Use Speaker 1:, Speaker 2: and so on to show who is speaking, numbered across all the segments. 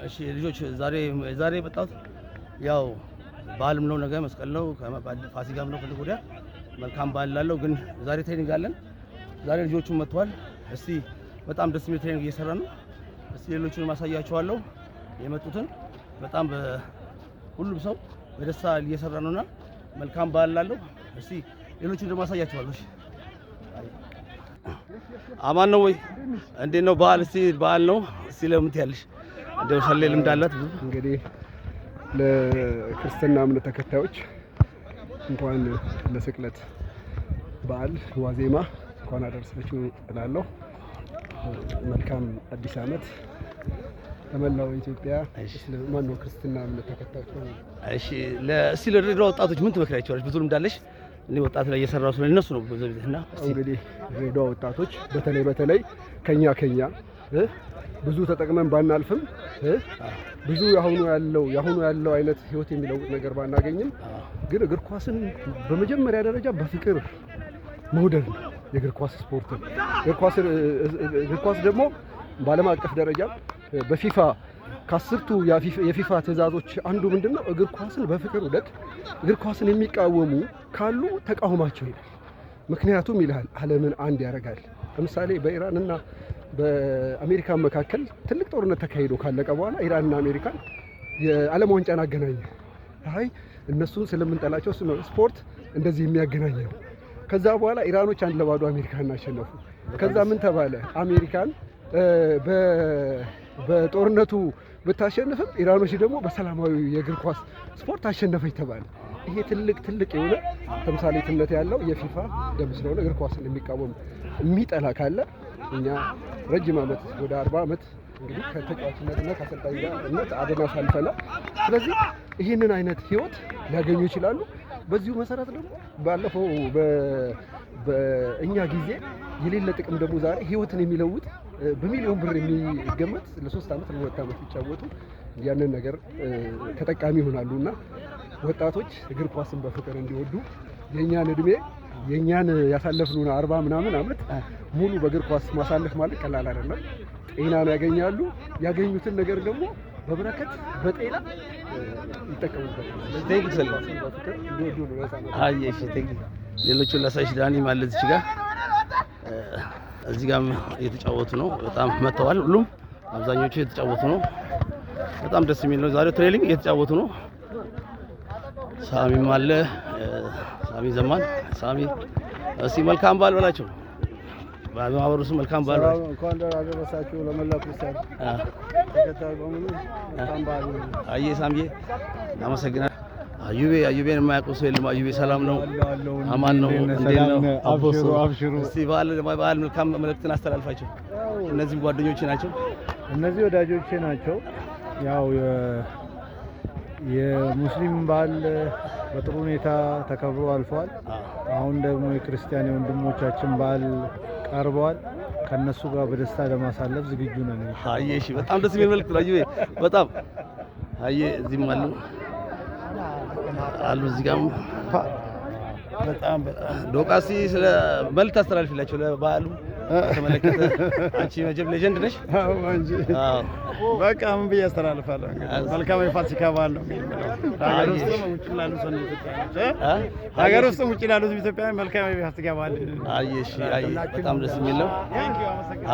Speaker 1: እሺ ልጆች ዛሬ የመጣሁት ያው በዓልም ነው፣ ነገ መስቀል ነው፣ ፋሲካም ነው። ከነገ ወዲያ መልካም በዓል ላለው ግን ዛሬ ትሬኒንግ አለን። ዛሬ ልጆቹም መጥተዋል። እስቲ በጣም ደስ የሚል ትሬኒንግ እየሰራ ነው። እስቲ ሌሎቹን ማሳያቸዋለሁ። የመጡትን በጣም ሁሉም ሰው በደስታ እየሰራ ነውና መልካም በዓል ላለው እስቲ ሌሎቹን ደግሞ ማሳያቸዋለሁ። እሺ አማን ነው ወይ? እንዴት ነው በዓል? እስቲ በዓል ነው። እስቲ ለምን ትያለሽ? እንደው ሰሌ ልምድ አላት ብዙ።
Speaker 2: እንግዲህ ለክርስትና እምነት ተከታዮች እንኳን ለስቅለት በዓል ዋዜማ እንኳን አደረሳችሁ እላለሁ። መልካም አዲስ ዓመት ለመላው ኢትዮጵያ ማነው ክርስትና እምነት ተከታዮች ነው።
Speaker 1: እሺ እስቲ ለድሬዳዋ ወጣቶች ምን ትመክራቸዋለሽ? ብዙ ልምድ አለሽ። እኔ ወጣት ላይ እየሰራሁ ስለሆነ እነሱ ነው ብዙ ጊዜና
Speaker 2: እንግዲህ ድሬዳዋ ወጣቶች በተለይ ከኛ ብዙ ተጠቅመን ባናልፍም ብዙ ያሁኑ ያለው አይነት ህይወት የሚለውጥ ነገር ባናገኝም ግን እግር ኳስን በመጀመሪያ ደረጃ በፍቅር መውደድ ነው። የእግር ኳስ ስፖርት እግር ኳስ ደግሞ በዓለም አቀፍ ደረጃ በፊፋ ከአስርቱ የፊፋ ትዕዛዞች አንዱ ምንድነው? እግር ኳስን በፍቅር ውደድ። እግር ኳስን የሚቃወሙ ካሉ ተቃውማቸው ይላል። ምክንያቱም ይላል ዓለምን አንድ ያደርጋል። ለምሳሌ በኢራንና በአሜሪካ መካከል ትልቅ ጦርነት ተካሂዶ ካለቀ በኋላ ኢራንና አሜሪካን የዓለም ዋንጫን አገናኘ። አይ እነሱን ስለምንጠላቸው ስፖርት እንደዚህ የሚያገናኝ ነው። ከዛ በኋላ ኢራኖች 1-0 አሜሪካን አሸነፉ። ከዛ ምን ተባለ? አሜሪካን በጦርነቱ ብታሸንፍም ኢራኖች ደግሞ በሰላማዊ የእግር ኳስ ስፖርት አሸነፈች ተባለ። ይሄ ትልቅ የሆነ ተምሳሌትነት ያለው የፊፋ ደንብ ስለሆነ እግር ኳስን የሚቃወም የሚጠላ ካለ እኛ ረጅም ዓመት ወደ 40 ዓመት እንግዲህ ከተጫዋችነትና ከአሰልጣኝነት አብረን አሳልፈናል። ስለዚህ ይህንን አይነት ህይወት ሊያገኙ ይችላሉ። በዚሁ መሰረት ደግሞ ባለፈው በእኛ ጊዜ የሌለ ጥቅም ደግሞ ዛሬ ህይወትን የሚለውጥ በሚሊዮን ብር የሚገመት ለ3 ዓመት ለ2 ዓመት ቢጫወቱ ያንን ነገር ተጠቃሚ ይሆናሉና ወጣቶች እግር ኳስን በፍቅር እንዲወዱ የኛን እድሜ የኛን ያሳለፍነው 40 ምናምን ዓመት ሙሉ በእግር ኳስ ማሳለፍ ማለት ቀላል አይደለም። ጤናን ያገኛሉ። ያገኙትን ነገር ደግሞ በበረከት በጤና ይጠቀሙበታል።
Speaker 1: ሌሎቹን ላሳይሽ። ዳኒ ማለት እዚህ ጋር እዚህ ጋር እየተጫወቱ ነው። በጣም መጥተዋል። ሁሉም አብዛኞቹ እየተጫወቱ ነው። በጣም ደስ የሚል ነው። ዛሬ ትሬኒንግ እየተጫወቱ ነው። ሳሚም አለ። ሳሚ ዘማን ሳሚ እስቲ መልካም በዓል በላቸው። በማህበሩ ስም መልካም በዓል በላቸው።
Speaker 2: እንኳን ደህና አደረሳችሁ ለመላው ክርስቲያን ተከታይ በሙሉ መልካም በዓል።
Speaker 1: አየ ሳምዬ እናመሰግናለን። አዩቤን የማያውቀው ሰው የለም። አዩቤ ሰላም ነው? አማን ነው? እንዴት ነው?
Speaker 2: አብሽሩ።
Speaker 1: እስቲ በዓል መልካም መልእክትን አስተላልፋቸው። እነዚህ ጓደኞቼ ናቸው።
Speaker 3: እነዚህ ወዳጆቼ ናቸው። ያው የሙስሊም በዓል በጥሩ ሁኔታ ተከብሮ አልፏል። አሁን ደግሞ የክርስቲያን ወንድሞቻችን በዓል ቀርበዋል። ከነሱ ጋር በደስታ ለማሳለፍ ዝግጁ ነን።
Speaker 1: አየ እሺ፣ በጣም ደስ የሚል መልእክት ነው። በጣም አየ እዚህም አሉ እዚህ ጋርም በጣም ዶቃሲ ስለ መልእክት አስተላልፊላቸው ለበዓሉ ተመለከተ። አንቺ መጀመሪያ ሌጀንድ ነሽ።
Speaker 2: አዎ አንቺ በቃ ምን ብዬ አስተላልፋለሁ? መልካም የፋሲካ በዓል ነው። ሀገር ውስጥ ውጭ ላሉት ኢትዮጵያውያን መልካም የፋሲካ በዓል።
Speaker 1: አይ እሺ፣ አይ በጣም ደስ የሚል ነው።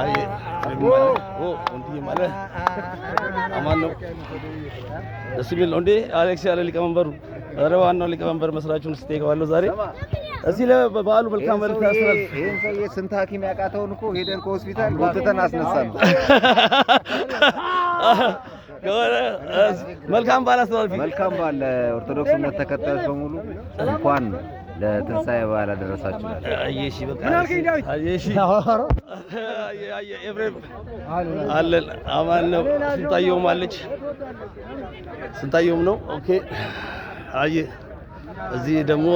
Speaker 1: አይ ወንድዬ ማለት አማን ነው። ደስ የሚል ነው እንዴ አሌክስ ያለ ሊቀመንበሩ። ኧረ ዋናው ሊቀመንበር መስራቹን ስትይቀዋለሁ ዛሬ እዚህ ለበዓሉ መልካም መልእክት አስተላልፍ።
Speaker 4: ይሄን ሰውዬ ስንት ሐኪም ያቃተውን እኮ ሄደን ከሆስፒታል ጎትተን አስነሳን።
Speaker 1: መልካም በዓል አስተላልፊ።
Speaker 4: መልካም በዓል ለኦርቶዶክስ እምነት ተከታዮች በሙሉ እንኳን ለትንሳኤ በዓል አደረሳችሁ።
Speaker 1: አየሺ በቃ አየሺ ኤፍሬም አለን አማን ነው። ስንታየውም አለች። ስንታየውም ነው። ኦኬ አየ እዚህ ደግሞ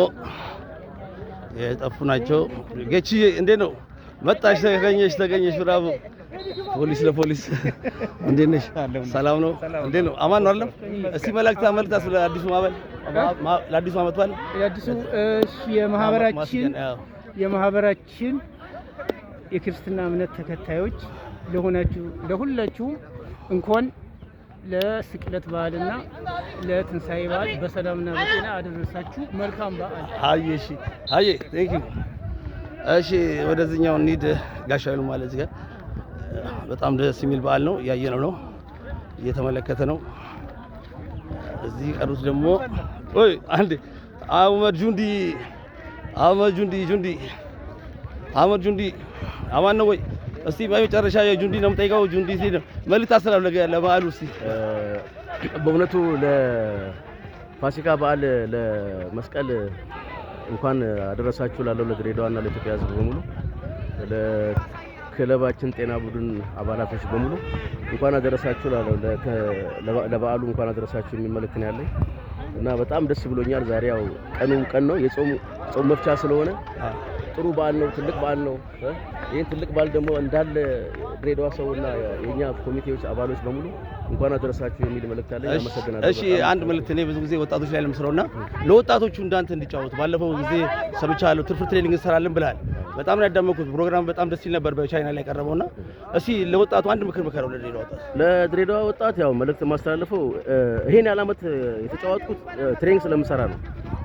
Speaker 1: የጠፉ ናቸው። ጌቺ እንዴት ነው? መጣሽ? ተገኘሽ። ብራቮ። ፖሊስ ለፖሊስ እንዴት ነሽ? ሰላም ነው? እንዴት ነው? አማን ነው አይደል? እስቲ መልእክት ስለ አዲሱ ማበል ለአዲሱ ዓመት በዓል
Speaker 5: የአዲሱ የማህበራችን የክርስትና እምነት ተከታዮች ለሆናችሁ ለሁላችሁም እንኳን ለስቅለት በዓልና ለትንሳኤ በዓል በሰላምና በጤና አደረሳችሁ። መልካም በዓል።
Speaker 1: እሺ ቴንክ ዩ። እሺ ወደዚህኛው እንሂድ። ጋሽ ኃይሉ ማለት እዚህ ጋር በጣም ደስ የሚል በዓል ነው፣ እያየነው ነው፣ እየተመለከተ ነው። እዚህ ቀሩት ደግሞ አንዴ አህመድ ጁንዲ አማን ነው ወይ? እስቲ በመጨረሻ የጁንዲ ነው የምጠይቀው። ጁንዲ ሲል መልዕክት አስተላልፍ ለበዓሉ። እስቲ
Speaker 6: በእውነቱ ለፋሲካ በዓል ለመስቀል እንኳን አደረሳችሁ ላለው ለድሬዳዋና ለኢትዮጵያ ሕዝብ በሙሉ ለክለባችን ጤና ቡድን አባላቶች በሙሉ እንኳን አደረሳችሁ ላለው ለበዓሉ እንኳን አደረሳችሁ የሚል መልዕክት ነው ያለኝ እና በጣም ደስ ብሎኛል። ዛሬ ያው ቀን ነው የጾም መፍቻ ስለሆነ ጥሩ በዓል ነው፣ ትልቅ በዓል ነው። ይህን ትልቅ በዓል ደግሞ እንዳለ ድሬዳዋ ሰውና የኛ ኮሚቴዎች አባሎች በሙሉ እንኳን አደረሳችሁ የሚል መልእክት አለኝ። አመሰግናለሁ።
Speaker 1: እሺ አንድ መልእክት እኔ ብዙ ጊዜ ወጣቶች ላይ ለምስራውና ለወጣቶቹ እንዳንተ እንዲጫወቱ ባለፈው ጊዜ ሰምቻለሁ። ትርፍ ትሬኒንግ እንሰራለን ብለሃል። በጣም ነው ያዳመኩት። ፕሮግራም በጣም ደስ ይል ነበር በቻይና ላይ ቀረበውና እስቲ ለወጣቱ አንድ ምክር መከረው
Speaker 6: ለድሬዳዋ ወጣት ያው መልእክት ማስተላለፈው ይሄን ዓመት የተጫወትኩት ትሬኒንግ ስለምሰራ ነው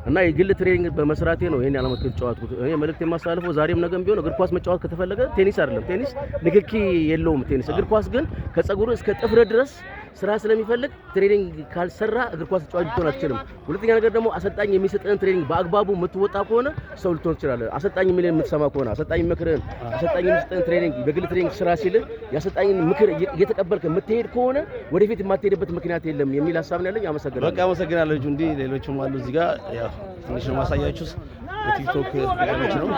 Speaker 6: እና የግል ትሬኒንግ በመስራቴ ነው ይሄን ዓመት የተጫወትኩት። እኔ መልእክት የማስተላልፈው ዛሬም ነገም ቢሆን እግር ኳስ መጫወት ከተፈለገ ቴኒስ አይደለም። ቴኒስ ንክኪ የለውም ቴኒስ። እግር ኳስ ግን ከጸጉሩ እስከ ጥፍር ድረስ ስራ ስለሚፈልግ ትሬኒንግ ካልሰራ እግር ኳስ ተጫዋች ልትሆን አትችልም። ሁለተኛ ነገር ደግሞ አሰልጣኝ የሚሰጥህን ትሬኒንግ በአግባቡ የምትወጣ ከሆነ ሰው ልትሆን ትችላለህ። አሰልጣኝ የሚልህን የምትሰማ ከሆነ አሰልጣኝ ምክርህን አሰልጣኝ የሚሰጥህን ትሬኒንግ በግል ትሬኒንግ ስራ ሲልህ የአሰልጣኝን ምክር እየተቀበልክ የምትሄድ ከሆነ ወደፊት የማትሄድበት ምክንያት የለም የሚል ሀሳብ ነው ያለኝ። አመሰግናለሁ።
Speaker 1: በቃ አመሰግናለሁ ጁንዲ። ሌሎችም አሉ እዚህ ጋር ያው ትንሽ ነው ማሳያችሁስ የቲክቶክ ቪዲዮዎች ነው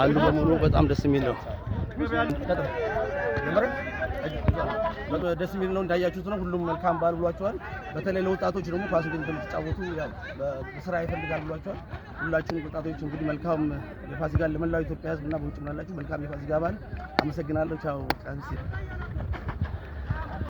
Speaker 1: አሉ በሙሉ በጣም ደስ የሚል ነው። ደስ የሚል ነው እንዳያችሁት ነው። ሁሉም መልካም በዓል ብሏቸዋል። በተለይ ለወጣቶች ደግሞ ኳስ እንደምትጫወቱ ያው በስራ ይፈልጋል ብሏቸዋል። ሁላችሁም ወጣቶች እንግዲህ መልካም የፋሲካ ለመላው ኢትዮጵያ ሕዝብና በውጭ ላላችሁ መልካም የፋሲካ በዓል። አመሰግናለሁ። ቻው።